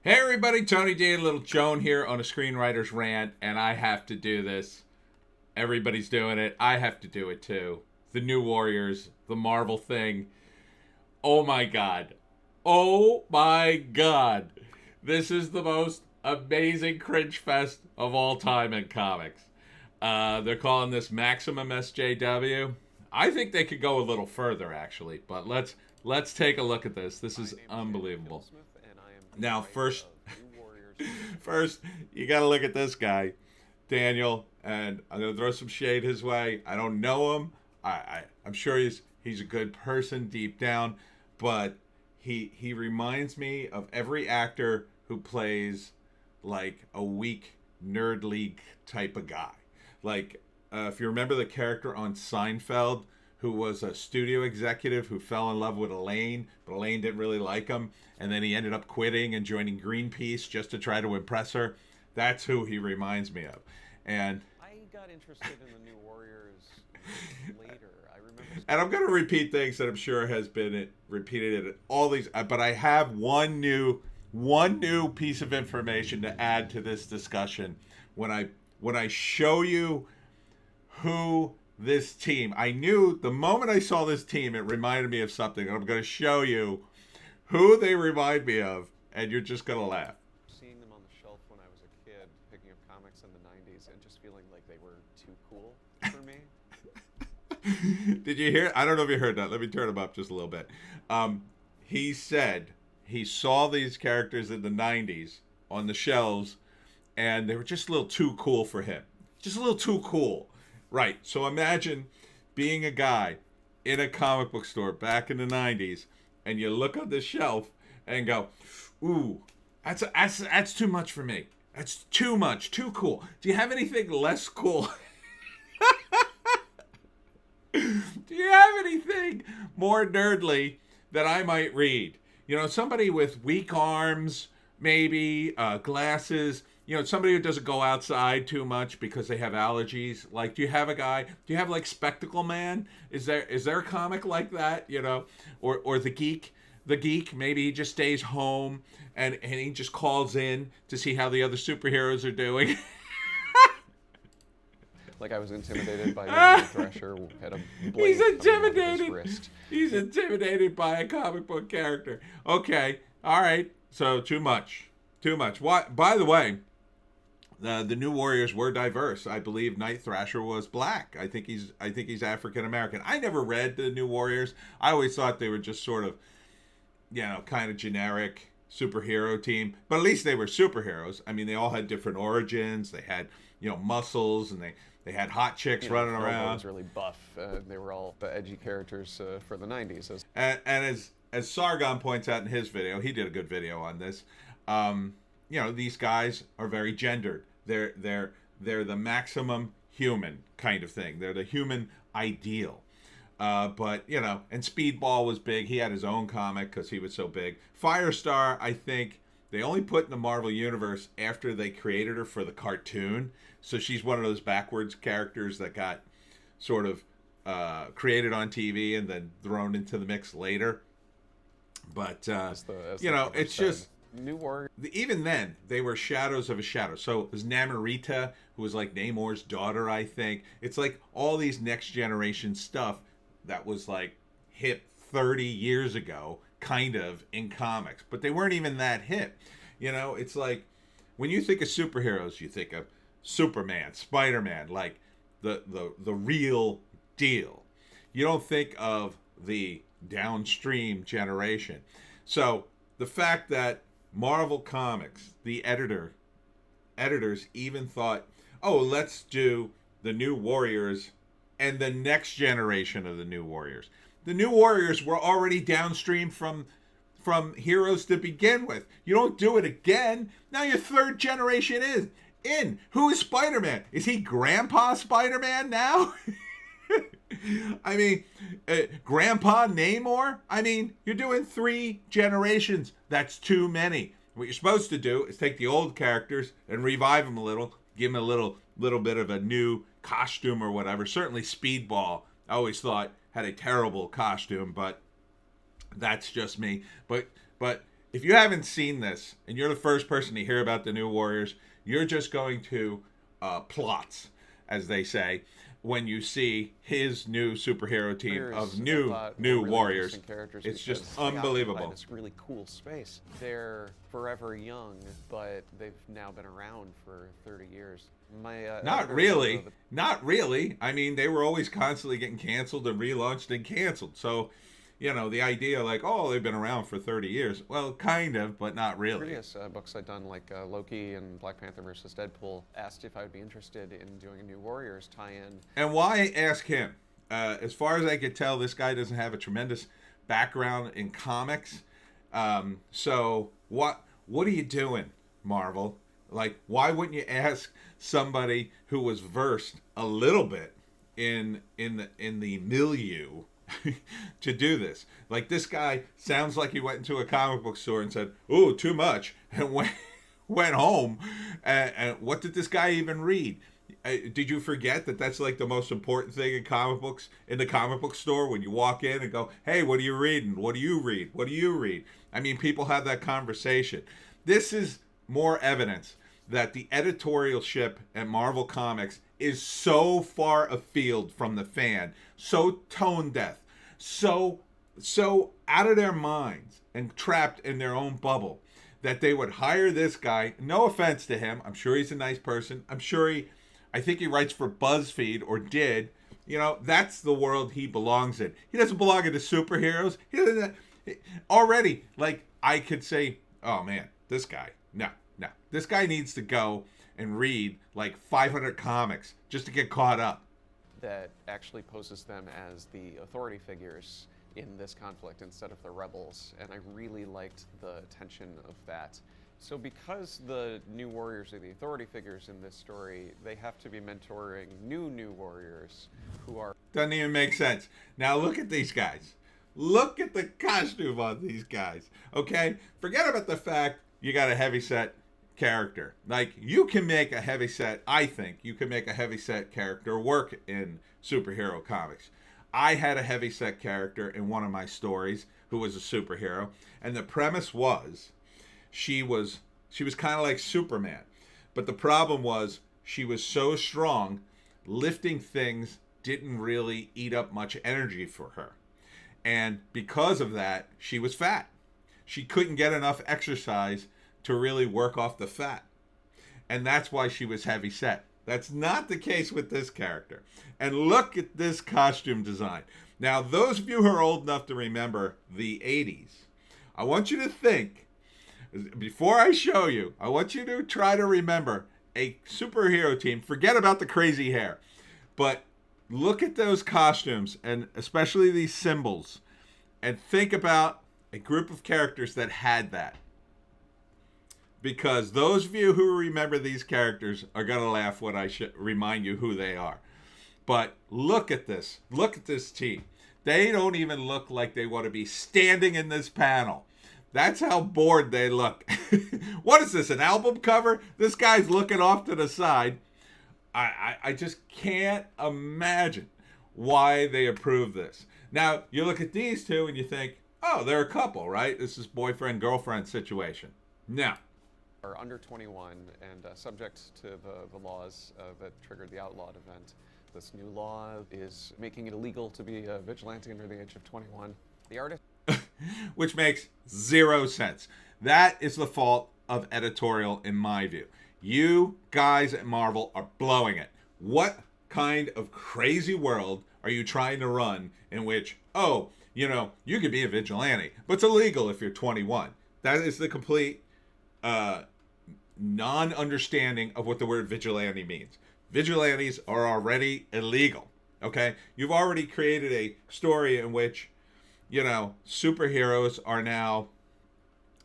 Hey everybody, Tony D and Little Joan here on a Screenwriter's Rant, and I have to do this. Everybody's doing it. I have to do it too. The New Warriors, the Marvel thing. Oh my god. Oh my god. This is the most amazing cringe fest of all time in comics. They're calling this Maximum SJW. I think they could go a little further actually, but let's take a look at this. This is unbelievable. Now, first, you got to look at this guy, Daniel, and I'm gonna throw some shade his way. I don't know him. I'm sure he's a good person deep down, but he reminds me of every actor who plays like a weak nerd league type of guy. Like if you remember the character on Seinfeld who was a studio executive who fell in love with Elaine, but Elaine didn't really like him, and then he ended up quitting and joining Greenpeace just to try to impress her. That's who he reminds me of. And I got interested in the New Warriors later. I remember. And I'm going to repeat things that I'm sure has been repeated in all these, but I have one new piece of information to add to this discussion. When I show you who this team, I knew the moment I saw this team, it reminded me of something. And I'm going to show you who they remind me of, and you're just going to laugh. Seeing them on the shelf when I was a kid, picking up comics in the '90s, and just feeling like they were too cool for me. Did you hear? I don't know if you heard that. Let me turn him up just a little bit. He said he saw these characters in the '90s on the shelves, and they were just a little too cool for him. Just a little too cool. Right. So imagine being a guy in a comic book store back in the '90s, and you look on the shelf and go, "Ooh, that's too much for me. That's too much. Too cool. Do you have anything less cool?" Do you have anything more nerdly that I might read? You know, somebody with weak arms, maybe glasses. You know, somebody who doesn't go outside too much because they have allergies. Like, do you have a guy? Do you have like Spectacle Man? Is there a comic like that? You know, or the geek. The geek, maybe he just stays home and he just calls in to see how the other superheroes are doing. Like I was intimidated by the Thresher had a blade He's coming out of his intimidated. wrist. He's intimidated by a comic book character. Okay, all right. So too much. Why? By the way, the New Warriors were diverse. I believe Night Thrasher was black. I think he's African American. I never read the New Warriors. I always thought they were just sort of, you know, kind of generic superhero team. But at least they were superheroes. I mean, they all had different origins. They had, you know, muscles, and they had hot chicks running Phil around. was really buff. They were all the edgy characters for the '90s. And as Sargon points out in his video, he did a good video on this. You know, these guys are very gendered. They're the maximum human kind of thing. They're the human ideal. But, you know, and Speedball was big. He had his own comic because he was so big. Firestar, I think, they only put in the Marvel Universe after they created her for the cartoon. So she's one of those backwards characters that got sort of created on TV and then thrown into the mix later. But, you know, it's just... New Warrior. Even then, they were shadows of a shadow. So it was Namorita, who was like Namor's daughter, I think. It's like all these next generation stuff that was like hip 30 years ago, kind of, in comics. But they weren't even that hip. You know, it's like when you think of superheroes, you think of Superman, Spider-Man, like the real deal. You don't think of the downstream generation. So the fact that Marvel Comics, the editors even thought, oh, let's do the New Warriors and the next generation of the New Warriors. The New Warriors were already downstream from heroes to begin with. You don't do it again. Now your third generation is in. Who is Spider-Man? Is he Grandpa Spider-Man now? I mean, Grandpa Namor? I mean, you're doing 3 generations. That's too many. What you're supposed to do is take the old characters and revive them a little, give them a little bit of a new costume or whatever. Certainly Speedball, I always thought, had a terrible costume, but that's just me. But if you haven't seen this and you're the first person to hear about the New Warriors, you're just going to plots, as they say, when you see his new superhero team of new really Warriors. Characters, it's just they unbelievable. occupy this really cool space. They're forever young, but they've now been around for 30 years. Not really. Not really. I mean, they were always constantly getting canceled and relaunched and canceled. So, you know, the idea like, oh, they've been around for 30 years. Well, kind of, but not really. Previous books I'd done, like Loki and Black Panther versus Deadpool, asked if I would be interested in doing a New Warriors tie-in. And why ask him? As far as I could tell, this guy doesn't have a tremendous background in comics. So what are you doing, Marvel? Like, why wouldn't you ask somebody who was versed a little bit in the milieu to do this? Like, this guy sounds like he went into a comic book store and said, "Ooh, too much," and went home. And what did this guy even read? Did you forget that that's like the most important thing in comic books, in the comic book store, when you walk in and go, "Hey, what are you reading? What do you read? What do you read?" I mean, people have that conversation. This is more evidence that the editorialship at Marvel Comics is so far afield from the fan, so tone deaf, so out of their minds and trapped in their own bubble, that they would hire this guy. No offense to him. I'm sure he's a nice person. I think he writes for BuzzFeed, or did. You know, that's the world he belongs in. He doesn't belong in the superheroes. He doesn't. Already, like, I could say, oh man, this guy, no. This guy needs to go and read like 500 comics just to get caught up. That actually poses them as the authority figures in this conflict instead of the rebels, and I really liked the tension of that. So because the New Warriors are the authority figures in this story, they have to be mentoring new Warriors who are... Doesn't even make sense. Now look at these guys. Look at the costume on these guys, okay? Forget about the fact you got a heavyset character. Like, you can make a heavyset, I think, you can make a heavyset character work in superhero comics. I had a heavyset character in one of my stories who was a superhero, and the premise was she was kind of like Superman, but the problem was she was so strong, lifting things didn't really eat up much energy for her. And because of that, she was fat. She couldn't get enough exercise to really work off the fat. And that's why she was heavy set. That's not the case with this character. And look at this costume design. Now, those of you who are old enough to remember the 80s, I want you to think, before I show you, I want you to try to remember a superhero team. Forget about the crazy hair. But look at those costumes, and especially these symbols, and think about a group of characters that had that. Because those of you who remember these characters are going to laugh when I remind you who they are. But look at this. Look at this team. They don't even look like they want to be standing in this panel. That's how bored they look. What is this, an album cover? This guy's looking off to the side. I just can't imagine why they approve this. Now, you look at these two and you think, oh, they're a couple, right? This is boyfriend-girlfriend situation. No. Are under 21 and subject to the laws that triggered the outlawed event. This new law is making it illegal to be a vigilante under the age of 21. The artist... Which makes zero sense. That is the fault of editorial, in my view. You guys at Marvel are blowing it. What kind of crazy world are you trying to run in which, oh, you know, you could be a vigilante, but it's illegal if you're 21? That is the complete non-understanding of what the word vigilante means. Vigilantes are already illegal, okay? You've already created a story in which, you know, superheroes are now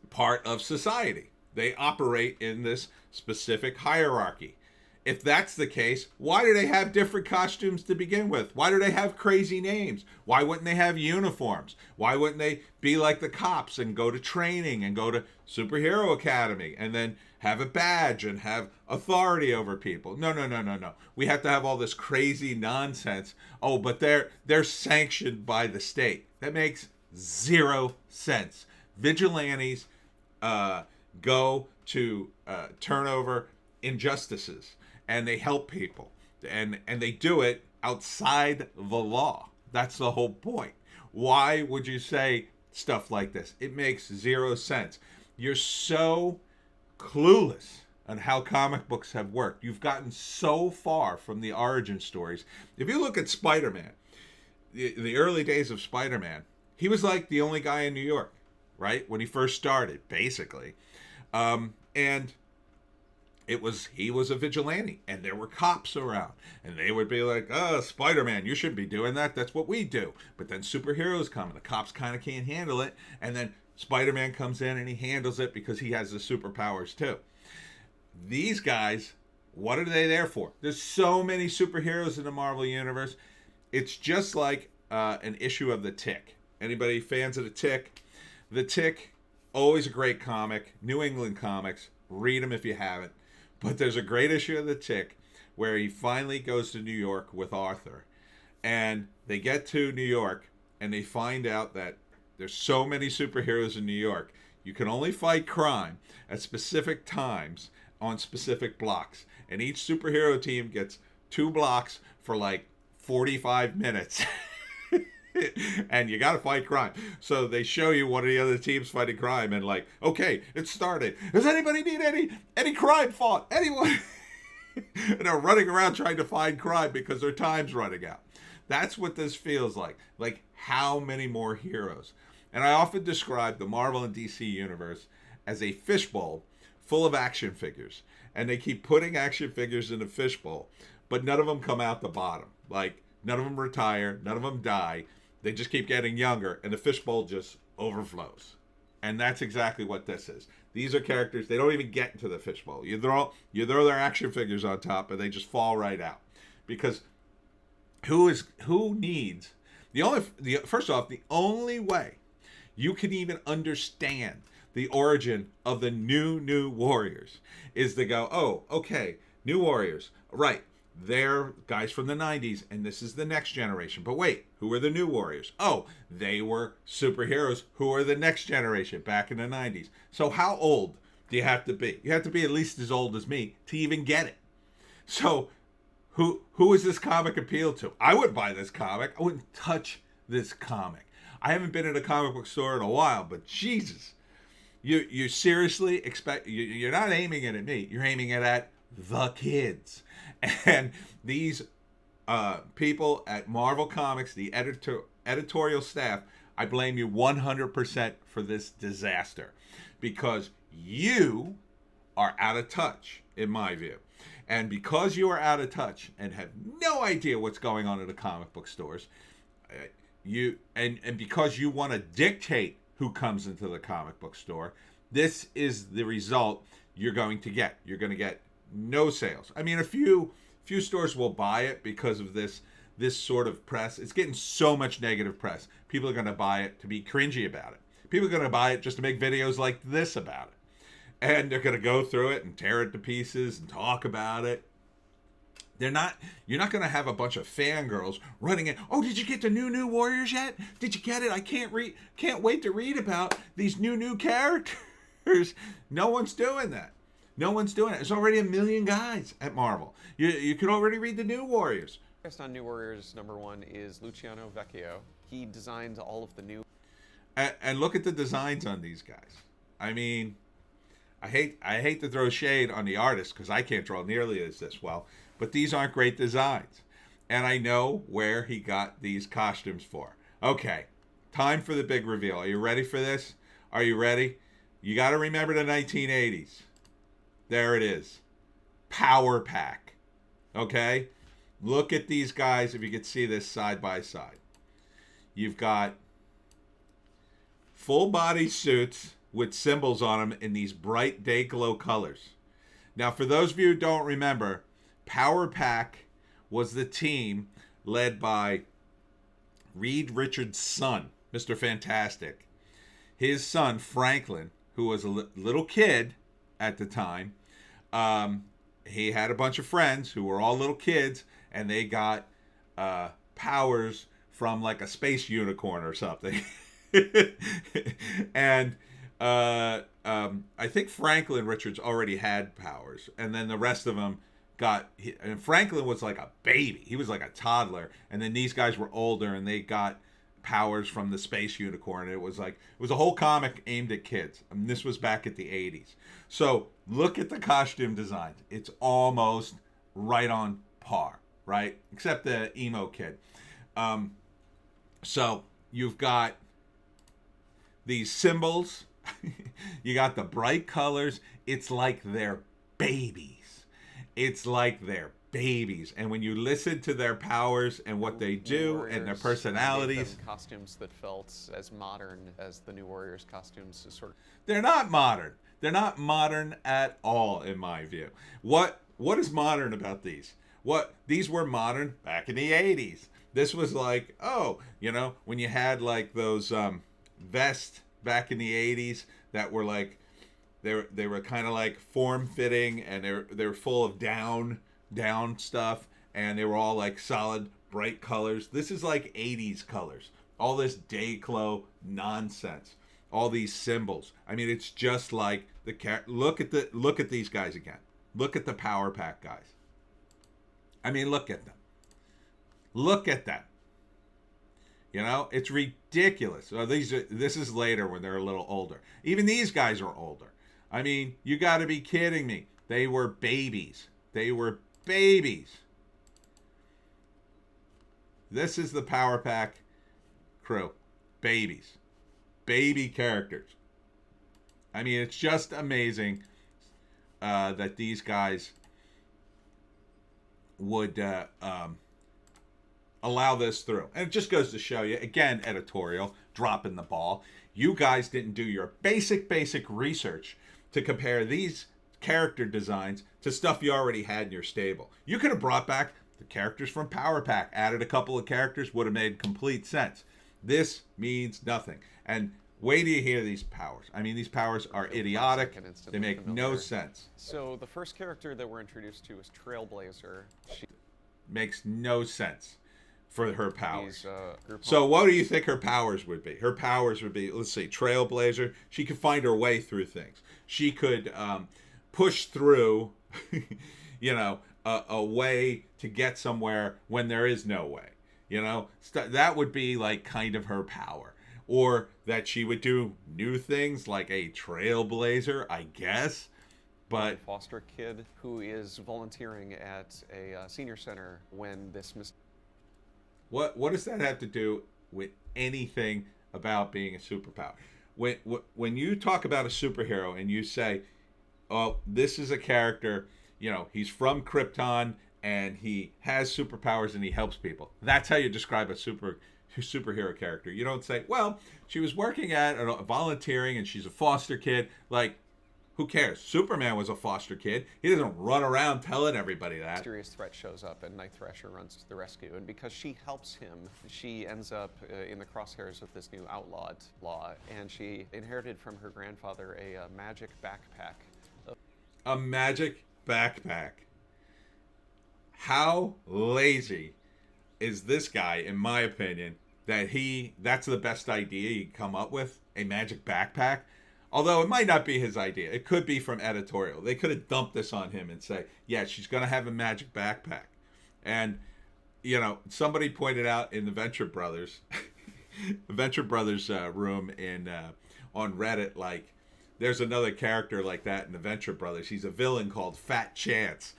part of society. They operate in this specific hierarchy. If that's the case, why do they have different costumes to begin with? Why do they have crazy names? Why wouldn't they have uniforms? Why wouldn't they be like the cops and go to training and go to superhero academy and then have a badge and have authority over people? No. We have to have all this crazy nonsense. Oh, but they're sanctioned by the state. That makes zero sense. Vigilantes go to turn over injustices, and they help people, and they do it outside the law. That's the whole point. Why would you say stuff like this? It makes zero sense. You're so clueless on how comic books have worked. You've gotten so far from the origin stories. If you look at Spider-Man, the early days of Spider-Man, he was like the only guy in New York, right? When he first started, basically. And he was a vigilante, and there were cops around, and they would be like, "Oh, Spider-Man, you shouldn't be doing that. That's what we do." But then superheroes come, and the cops kind of can't handle it, and then Spider-Man comes in and he handles it because he has the superpowers too. These guys, what are they there for? There's so many superheroes in the Marvel Universe. It's just like an issue of The Tick. Anybody fans of The Tick? The Tick, always a great comic. New England comics. Read them if you haven't. But there's a great issue of The Tick where he finally goes to New York with Arthur. And they get to New York and they find out that there's so many superheroes in New York. You can only fight crime at specific times on specific blocks. And each superhero team gets 2 blocks for like 45 minutes. And you got to fight crime. So they show you one of the other teams fighting crime and like, okay, it started. Does anybody need any crime fought? Anyone? And they're running around trying to find crime because their time's running out. That's what this feels like. Like, how many more heroes? And I often describe the Marvel and DC universe as a fishbowl full of action figures. And they keep putting action figures in the fishbowl, but none of them come out the bottom. Like, none of them retire, none of them die. They just keep getting younger, and the fishbowl just overflows. And that's exactly what this is. These are characters, they don't even get into the fishbowl. You throw their action figures on top, and they just fall right out. Because who needs first off, the only way you can even understand the origin of the new Warriors is to go, oh, okay, new Warriors, right? They're guys from the 90s, and this is the next generation. But wait, who are the new Warriors? Oh, they were superheroes who are the next generation back in the 90s. So how old do you have to be? You have to be at least as old as me to even get it. So who is this comic appeal to? I wouldn't buy this comic. I wouldn't touch this comic. I haven't been in a comic book store in a while, but Jesus, you seriously expect, you're not aiming it at me. You're aiming it at the kids. And these people at Marvel Comics, the editorial staff, I blame you 100% for this disaster, because you are out of touch, in my view. And because you are out of touch and have no idea what's going on in the comic book stores, and because you want to dictate who comes into the comic book store, this is the result you're going to get. You're going to get no sales. I mean, a few stores will buy it because of this sort of press. It's getting so much negative press. People are going to buy it to be cringy about it. People are going to buy it just to make videos like this about it. And they're going to go through it and tear it to pieces and talk about it. You're not going to have a bunch of fangirls running in. Oh, did you get the new Warriors yet? Did you get it? I can't wait to read about these new characters. No one's doing that. No one's doing it. There's already 1 million guys at Marvel. You can already read the new Warriors. First on New Warriors, #1 is Luciano Vecchio. He designed all of the new... And look at the designs on these guys. I mean, I hate to throw shade on the artist because I can't draw nearly as this well, but these aren't great designs. And I know where he got these costumes for. Okay, time for the big reveal. Are you ready for this? Are you ready? You got to remember the 1980s. There it is. Power Pack. Okay? Look at these guys, if you could see this side by side. You've got full body suits with symbols on them in these bright day glow colors. Now, for those of you who don't remember, Power Pack was the team led by Reed Richards' son, Mr. Fantastic. His son, Franklin, who was a little kid at the time, he had a bunch of friends who were all little kids, and they got powers from like a space unicorn or something. And I think Franklin Richards already had powers, and then the rest of them got. And Franklin was like a baby; he was like a toddler, and then these guys were older, and they got powers from the space unicorn. It was a whole comic aimed at kids. And this was back at the 80s. So look at the costume designs; it's almost right on par, right? Except the emo kid. So you've got these symbols. You got the bright colors. It's like they're babies. It's like they're babies. And when you listen to their powers and what they do and their personalities, made them costumes that felt as modern as the New Warriors costumes. They're not modern. They're not modern at all, in my view. What is modern about these? These were modern back in the 80s. This was like, when you had like those vests back in the 80s that were like, they were kind of like form-fitting, and they were full of down stuff, and they were all like solid bright colors. This is like 80s colors. All this Day-Glow nonsense. All these symbols. I mean, it's just like look at these guys again. Look at the Power Pack guys. I mean, look at them. Look at them. It's ridiculous. So this is later when they're a little older. Even these guys are older. I mean, you got to be kidding me. They were babies. They were babies. This is the Power Pack crew. Babies. Baby characters. I mean, it's just amazing that these guys would allow this through. And it just goes to show you, again, editorial, dropping the ball. You guys didn't do your basic research to compare these character designs to stuff you already had in your stable. You could have brought back the characters from Power Pack, added a couple of characters, would have made complete sense. This means nothing. And wait till you hear these powers. I mean, these powers are idiotic. They make no sense. So the first character that we're introduced to is Trailblazer. She makes no sense for her powers. So what do you think her powers would be? Her powers would be, let's see, Trailblazer. She could find her way through things. She could push through, a way to get somewhere when there is no way. That would be like kind of her power. Or that she would do new things like a trailblazer, I guess. But a foster kid who is volunteering at a senior center when this What does that have to do with anything about being a superpower? When you talk about a superhero and you say, oh, this is a character, he's from Krypton and he has superpowers and he helps people. That's how you describe a superhero character. You don't say, well, she was working at volunteering and she's a foster kid. Like, who cares? Superman was a foster kid. He doesn't run around telling everybody that. Mysterious threat shows up and Night Thrasher runs to the rescue. And because she helps him, she ends up in the crosshairs of this new outlawed law. And she inherited from her grandfather a magic backpack. A magic backpack. How lazy is this guy, in my opinion, that's the best idea you can come up with? A magic backpack? Although it might not be his idea. It could be from editorial. They could have dumped this on him and say, yeah, she's going to have a magic backpack. And, somebody pointed out in the Venture Brothers, room on Reddit, like, there's another character like that in the Venture Brothers. He's a villain called Fat Chance.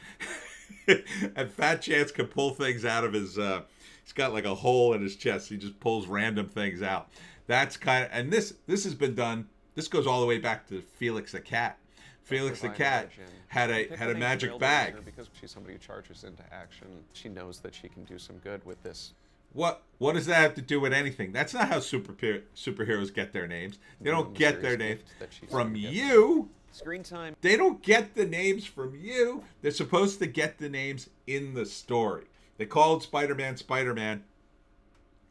And Fat Chance can pull things out of his, he's got like a hole in his chest. He just pulls random things out. That's and this has been done. This goes all the way back to Felix the Cat. Felix the Cat had a magic bag. Because she's somebody who charges into action. She knows that she can do some good with this. What does that have to do with anything? That's not how superheroes get their names. They don't get their names from you. Screen time. They don't get the names from you. They're supposed to get the names in the story. They called Spider-Man Spider-Man.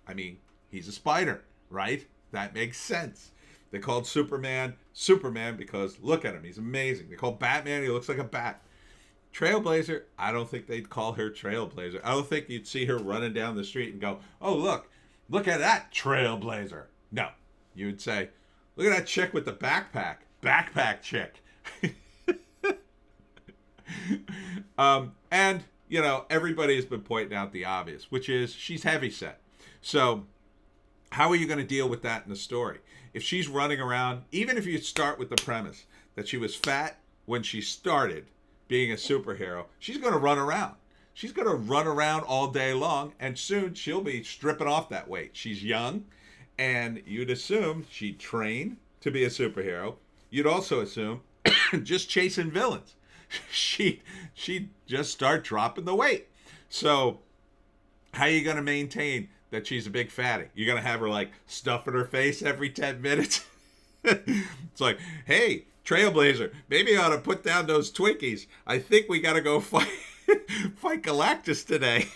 I mean, he's a spider, right? That makes sense. They called Superman Superman because look at him, he's amazing. They called Batman, he looks like a bat. Trailblazer, I don't think they'd call her Trailblazer. I don't think you'd see her running down the street and go, oh, look at that Trailblazer. No, you would say, Look at that chick with the backpack. Backpack chick. And, you know, everybody has been pointing out the obvious, which is she's heavyset. So how are you going to deal with that in the story? If she's running around, even if you start with the premise that she was fat when she started being a superhero, she's going to run around. She's going to run around all day long, and soon she'll be stripping off that weight. She's young, and you'd assume she'd train to be a superhero. You'd also assume just chasing villains. She'd just start dropping the weight. So how are you going to maintain that she's a big fatty? You're going to have her like stuffing her face every 10 minutes? It's like, hey, Trailblazer, maybe I ought to put down those Twinkies. I think we got to go fight Galactus today.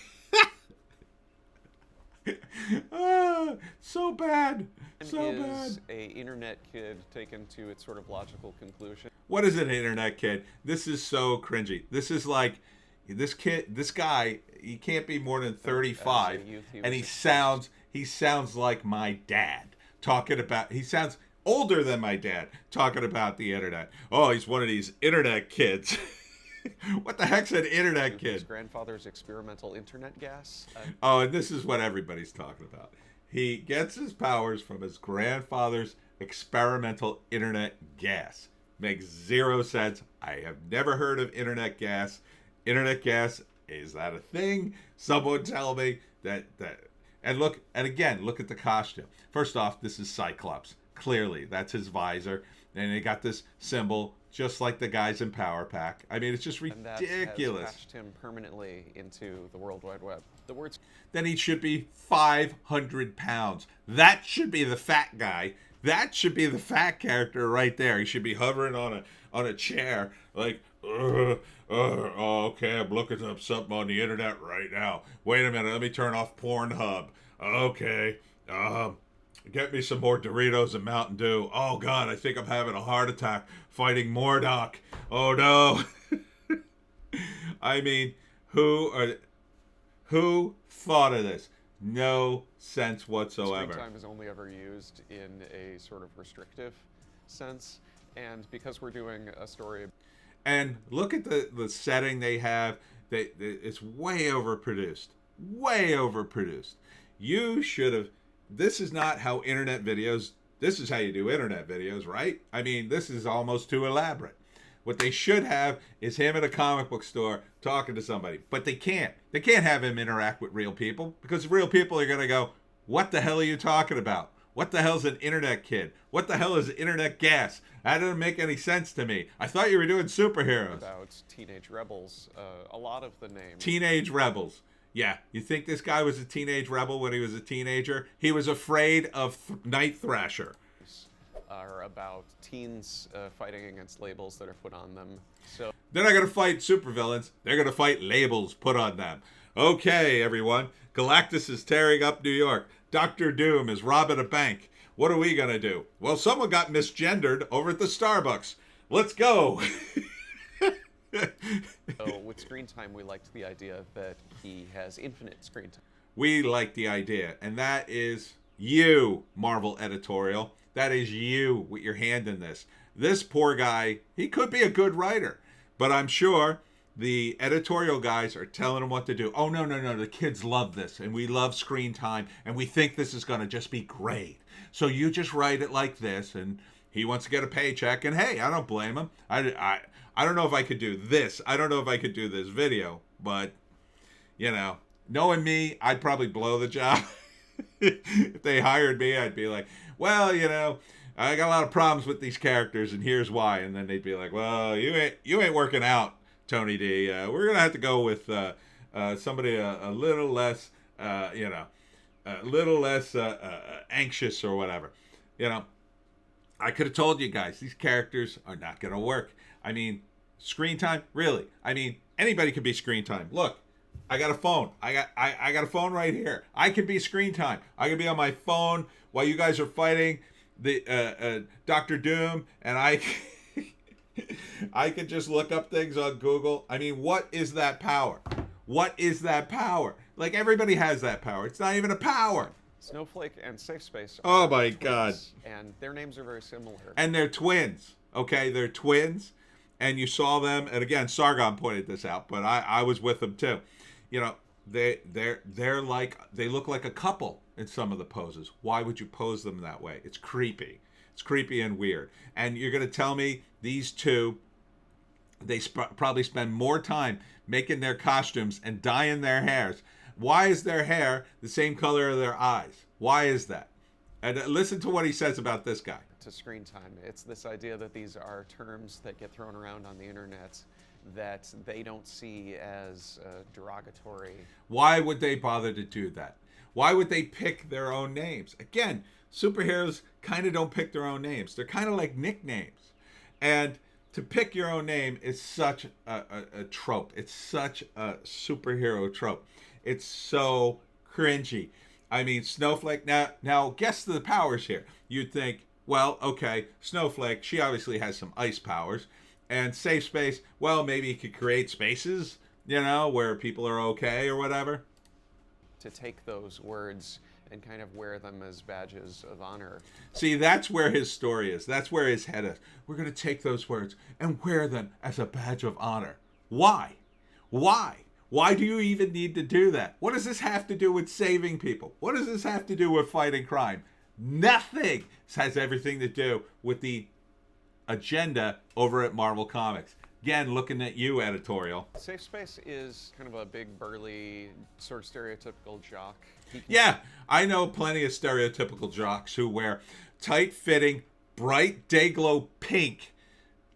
So bad. So bad. Is a internet kid taken to its sort of logical conclusion? What is an internet kid? This is so cringy. This is like, this guy, he can't be more than 35, and he sounds like my dad talking about, he sounds older than my dad talking about the internet. Oh, he's one of these internet kids. What the heck's an internet kid? His grandfather's experimental internet gas? Oh, and this is what everybody's talking about. He gets his powers from his grandfather's experimental internet gas. Makes zero sense. I have never heard of internet gas. Internet gas, is that a thing? Someone tell me that. And look, and again, look at the costume. First off, this is Cyclops. Clearly, that's his visor. And they got this symbol, just like the guys in Power Pack. I mean, it's just ridiculous. And that has attached him permanently into the World Wide Web. The words. Then he should be 500 pounds. That should be the fat guy. That should be the fat character right there. He should be hovering on a chair, like, oh, okay, I'm looking up something on the internet right now. Wait a minute, let me turn off Pornhub. Okay, get me some more Doritos and Mountain Dew. Oh God, I think I'm having a heart attack fighting Mordock. Oh no. I mean, who thought of this? No sense whatsoever. Screen time is only ever used in a sort of restrictive sense, and because we're doing a story. And look at the setting they have. It's way overproduced. Way overproduced. You should have. This is not how internet videos. This is how you do internet videos, right? I mean, this is almost too elaborate. What they should have is him at a comic book store talking to somebody. But they can't. They can't have him interact with real people because real people are going to go, what the hell are you talking about? What the hell's an internet kid? What the hell is internet gas? That doesn't make any sense to me. I thought you were doing superheroes. About teenage rebels. A lot of the names. Teenage rebels. Yeah. You think this guy was a teenage rebel when he was a teenager? He was afraid of Night Thrasher. Are about teens fighting against labels that are put on them. So they're not going to fight supervillains. They're going to fight labels put on them. Okay, everyone. Galactus is tearing up New York. Dr. Doom is robbing a bank. What are we going to do? Well, someone got misgendered over at the Starbucks. Let's go. So with screen time, we liked the idea that he has infinite screen time. We like the idea, and that is you, Marvel editorial. That is you with your hand in this. This poor guy, he could be a good writer, but I'm sure the editorial guys are telling him what to do. Oh, no, the kids love this, and we love screen time, and we think this is going to just be great. So you just write it like this, and he wants to get a paycheck, and hey, I don't blame him. I don't know if I could do this. I don't know if I could do this video, but, you know, knowing me, I'd probably blow the job. If they hired me, I'd be like, well, you know, I got a lot of problems with these characters, and here's why. And then they'd be like, well, you ain't working out, Tony D. We're gonna have to go with somebody a little less, a little less anxious or whatever. You know, I could have told you guys these characters are not gonna work. I mean, screen time, really? I mean, anybody could be screen time. Look. I got a phone. I got a phone right here. I can be screen time. I can be on my phone while you guys are fighting the Dr. Doom, and I can just look up things on Google. I mean, what is that power? What is that power? Like, everybody has that power. It's not even a power. Snowflake and SafeSpace Oh are my twins, God. and their names are very similar. And they're twins. Okay, they're twins. And you saw them, and again, Sargon pointed this out, but I was with them too. You know, they're like, they look like a couple in some of the poses. Why would you pose them that way? It's creepy. It's creepy and weird. And you're going to tell me these two, they probably spend more time making their costumes and dyeing their hairs. Why is their hair the same color of their eyes? Why is that? And listen to what he says about this guy. To screen time. It's this idea that these are terms that get thrown around on the internet that they don't see as derogatory. Why would they bother to do that? Why would they pick their own names? Again, superheroes kind of don't pick their own names. They're kind of like nicknames. And to pick your own name is such a trope. It's such a superhero trope. It's so cringy. I mean, Snowflake, now guess the powers here. You'd think, well, okay, Snowflake, she obviously has some ice powers. And SafeSpace, well, maybe he could create spaces, you know, where people are okay or whatever. To take those words and kind of wear them as badges of honor. See, that's where his story is. That's where his head is. We're going to take those words and wear them as a badge of honor. Why? Why? Why do you even need to do that? What does this have to do with saving people? What does this have to do with fighting crime? Nothing. This has everything to do with the agenda over at Marvel Comics. Again, looking at you, editorial. SafeSpace is kind of a big, burly, sort of stereotypical jock. Yeah, I know plenty of stereotypical jocks who wear tight-fitting, bright day-glow pink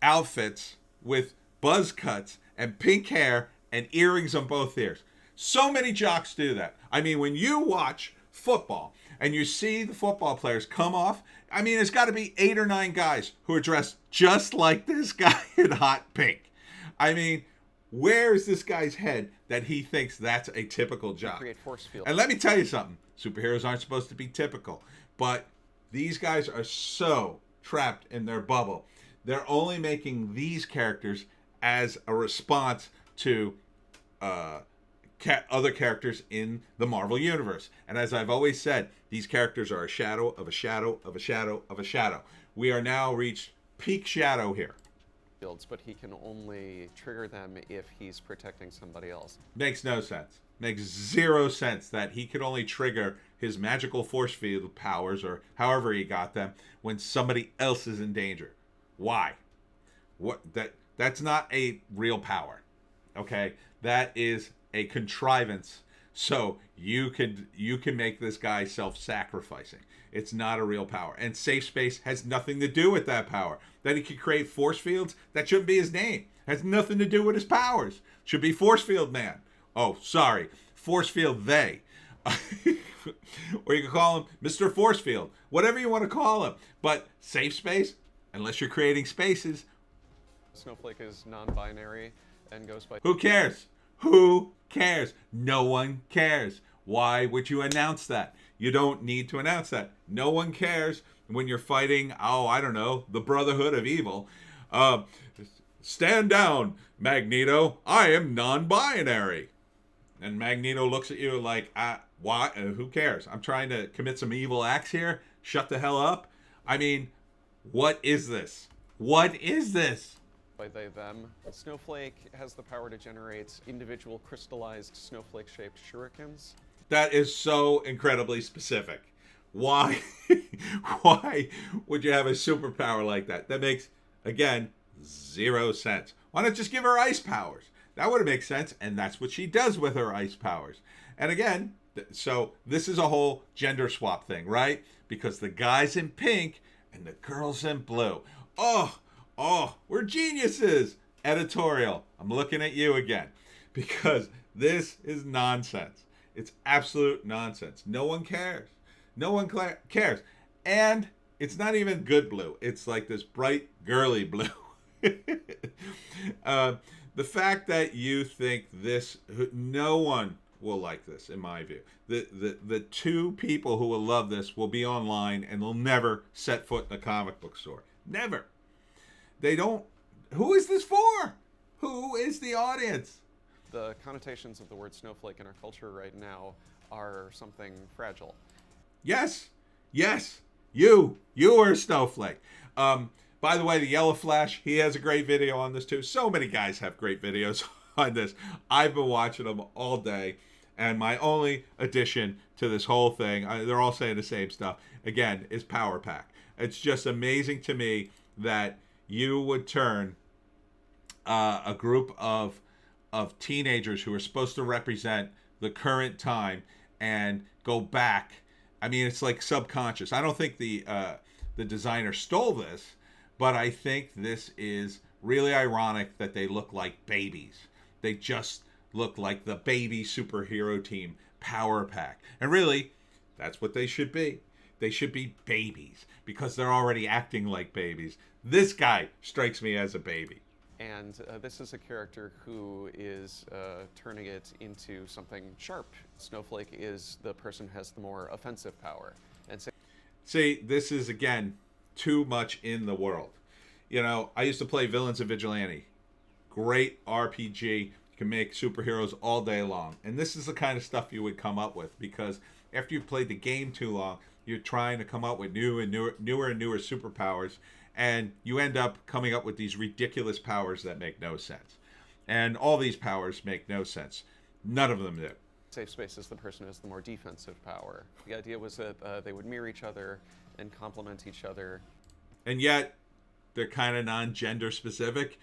outfits with buzz cuts and pink hair and earrings on both ears. So many jocks do that. I mean, when you watch football and you see the football players come off, I mean, there's got to be 8 or 9 guys who are dressed just like this guy in hot pink. I mean, where is this guy's head that he thinks that's a typical jock? Create force field. And let me tell you something. Superheroes aren't supposed to be typical. But these guys are so trapped in their bubble. They're only making these characters as a response to other characters in the Marvel Universe. And as I've always said, these characters are a shadow of a shadow of a shadow of a shadow. We are now reached peak shadow here. But he can only trigger them if he's protecting somebody else. Makes no sense. Makes zero sense that he could only trigger his magical force field powers, or however he got them, when somebody else is in danger. Why? That's not a real power. Okay? That is a contrivance so you can make this guy self-sacrificing. It's not a real power. And SafeSpace has nothing to do with that power. That he could create force fields, that shouldn't be his name. Has nothing to do with his powers. Should be Force Field Man. Oh, sorry. Force Field They. Or you can call him Mr. Force Field. Whatever you want to call him. But SafeSpace, unless you're creating spaces. Snowflake is non-binary and goes by... Who cares? Who cares? No one cares. Why would you announce that? You don't need to announce that. No one cares when you're fighting, oh, I don't know, the Brotherhood of Evil. Stand down, Magneto. I am non-binary. And Magneto looks at you like, why? Who cares? I'm trying to commit some evil acts here. Shut the hell up. I mean, what is this? What is this? By they, them. Snowflake has the power to generate individual crystallized snowflake-shaped shurikens. That is so incredibly specific. Why? Why would you have a superpower like that? That makes, again, zero sense. Why not just give her ice powers? That would make sense, and that's what she does with her ice powers. And again, so this is a whole gender swap thing, right? Because the guy's in pink and the girl's in blue. Oh, we're geniuses. Editorial, I'm looking at you again. Because this is nonsense. It's absolute nonsense. No one cares. No one cares. And it's not even good blue. It's like this bright, girly blue. The fact that you think this, no one will like this, in my view. The two people who will love this will be online and they'll never set foot in a comic book store. Never. They don't. Who is this for? Who is the audience? The connotations of the word snowflake in our culture right now are something fragile. Yes. Yes. You are a snowflake. By the way, the Yellow Flash, he has a great video on this too. So many guys have great videos on this. I've been watching them all day. And my only addition to this whole thing, they're all saying the same stuff, again, is Power Pack. It's just amazing to me that you would turn a group of teenagers who are supposed to represent the current time and go back. I mean, it's like subconscious. I don't think the designer stole this, but I think this is really ironic that they look like babies. They just look like the baby superhero team Power Pack. And really, that's what they should be. They should be babies because they're already acting like babies. This guy strikes me as a baby. And this is a character who is turning it into something sharp. Snowflake is the person who has the more offensive power. And so see, this is, again, too much in the world. You know, I used to play Villains of Vigilante. Great RPG. You can make superheroes all day long. And this is the kind of stuff you would come up with because after you've played the game too long, you're trying to come up with newer and newer superpowers, and you end up coming up with these ridiculous powers that make no sense. And all these powers make no sense. None of them do. SAFESPACE is the person who has the more defensive power. The idea was that they would mirror each other and complement each other. And yet, they're kind of non-gender specific.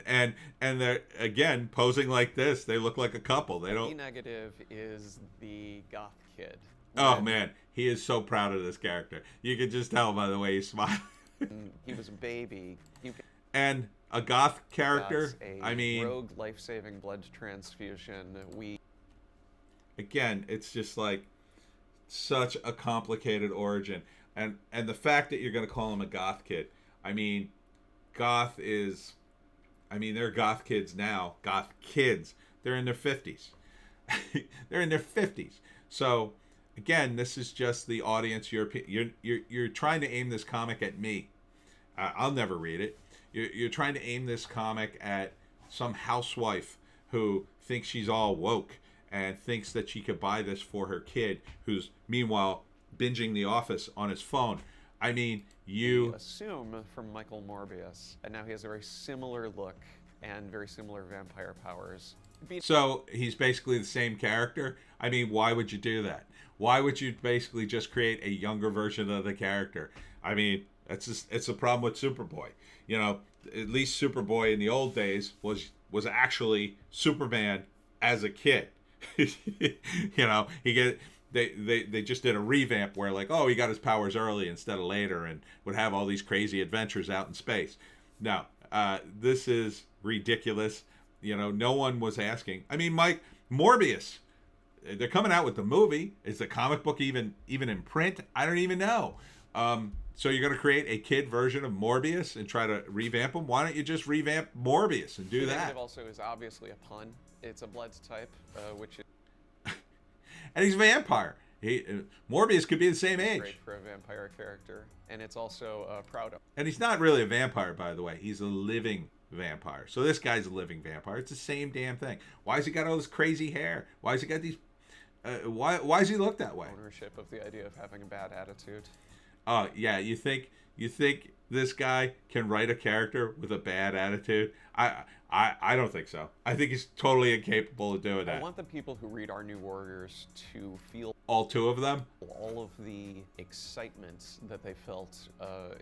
and they're, again, posing like this. They look like a couple. They don't. The negative is the goth kid. Oh, man. He is so proud of this character. You can just tell by the way he's smiling. He was a baby. And a goth character, I mean, rogue life-saving blood transfusion. Again, it's just like such a complicated origin. And the fact that you're going to call him a goth kid, I mean, goth is, I mean, they're goth kids now. Goth kids. They're in their 50s. They're in their 50s. So, again, this is just the audience. You're trying to aim this comic at me. I'll never read it. You're trying to aim this comic at some housewife who thinks she's all woke and thinks that she could buy this for her kid, who's meanwhile binging The Office on his phone. I mean, you assume from Michael Morbius, and now he has a very similar look and very similar vampire powers. So he's basically the same character. I mean, why would you do that? Why would you basically just create a younger version of the character? I mean, it's a problem with Superboy. You know, at least Superboy in the old days was actually Superman as a kid. You know, they just did a revamp where, like, oh, he got his powers early instead of later and would have all these crazy adventures out in space. No, this is ridiculous. You know, no one was asking. I mean, Mike, Morbius, they're coming out with the movie. Is the comic book even in print? I don't even know. So you're going to create a kid version of Morbius and try to revamp him? Why don't you just revamp Morbius and do that? The also is obviously a pun. It's a blood type, which is... And he's a vampire. Morbius could be the same age. Great for a vampire character. And it's also proud of. And he's not really a vampire, by the way. He's a living vampire. So this guy's a living vampire. It's the same damn thing. Why has he got all this crazy hair? Why has he got these... why does he look that way? Ownership of the idea of having a bad attitude. Oh, yeah. You think this guy can write a character with a bad attitude? I don't think so. I think he's totally incapable of doing that. I want the people who read Our New Warriors to feel... All two of them? All of the excitement that they felt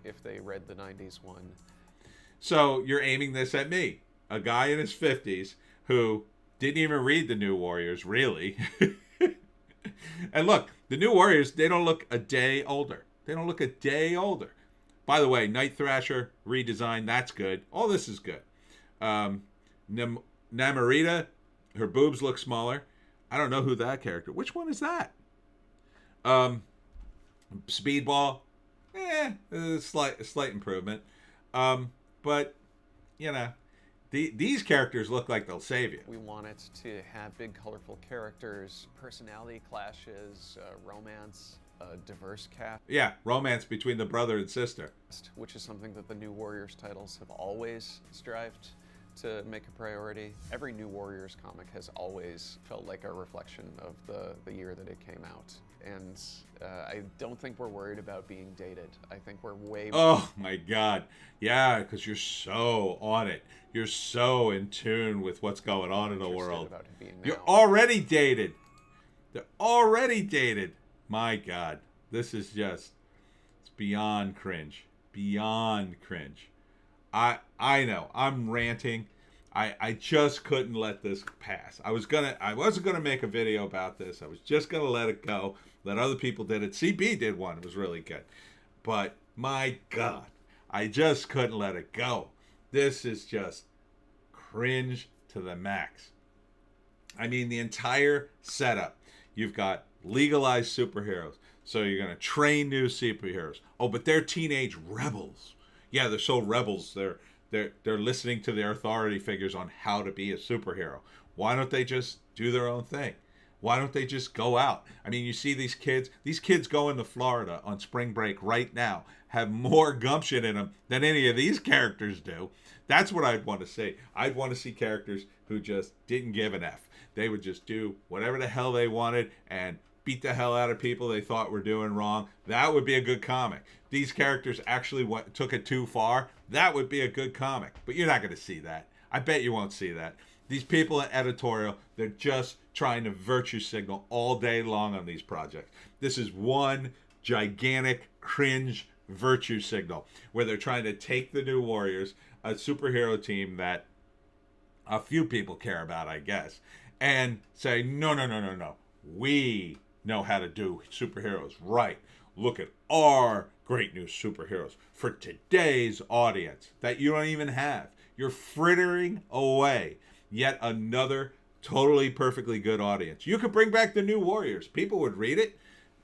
if they read the 90s one. So you're aiming this at me, a guy in his 50s who didn't even read the New Warriors, really. And look, the New Warriors, they don't look a day older. They don't look a day older. By the way, Night Thrasher redesign, that's good. All this is good. Namorita, her boobs look smaller. I don't know who that character. Which one is that? Speedball, a slight improvement. But you know, these characters look like they'll save you. We want it to have big, colorful characters, personality clashes, romance. Diverse cast. Yeah, romance between the brother and sister. Which is something that the New Warriors titles have always strived to make a priority. Every New Warriors comic has always felt like a reflection of the year that it came out. And I don't think we're worried about being dated. I think we're way... Oh my God. Yeah, because you're so on it. You're so in tune with what's going on in the world. About it being You're now. already dated. They're already dated. My God. This is just, it's beyond cringe. Beyond cringe. I know. I'm ranting. I just couldn't let this pass. I wasn't gonna make a video about this. I was just gonna let it go. Let other people did it. CB did one. It was really good. But my God, I just couldn't let it go. This is just cringe to the max. I mean, the entire setup. You've got legalized superheroes. So you're going to train new superheroes. Oh, but they're teenage rebels. Yeah, they're so rebels. They're listening to their authority figures on how to be a superhero. Why don't they just do their own thing? Why don't they just go out? I mean, you see these kids going to Florida on spring break right now, have more gumption in them than any of these characters do. That's what I'd want to see. I'd want to see characters who just didn't give an F. They would just do whatever the hell they wanted and beat the hell out of people they thought were doing wrong. That would be a good comic. These characters actually took it too far. That would be a good comic. But you're not going to see that. I bet you won't see that. These people at editorial, they're just trying to virtue signal all day long on these projects. This is one gigantic cringe virtue signal where they're trying to take the New Warriors, a superhero team that a few people care about, I guess, and say, no. We know how to do superheroes right. Look at our great new superheroes for today's audience that you don't even have. You're frittering away yet another totally perfectly good audience. You could bring back the New Warriors. People would read it.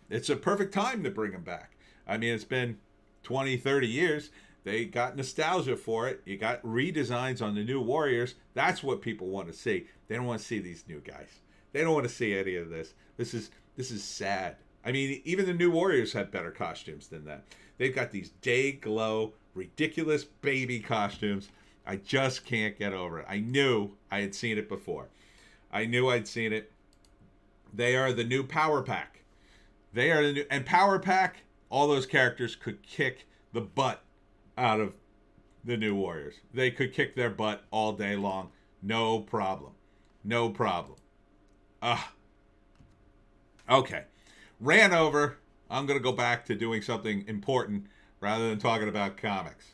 It's a perfect time to bring them back. I mean, it's been 20, 30 years. They got nostalgia for it. You got redesigns on the New Warriors. That's what people want to see. They don't want to see these new guys. They don't want to see any of this. This is sad. I mean, even the New Warriors have better costumes than that. They've got these day glow, ridiculous baby costumes. I just can't get over it. I knew I had seen it before. I knew I'd seen it. They are the new Power Pack. They are the new, and Power Pack, all those characters could kick the butt out of the New Warriors. They could kick their butt all day long. No problem. No problem. Okay. Ran over. I'm going to go back to doing something important rather than talking about comics.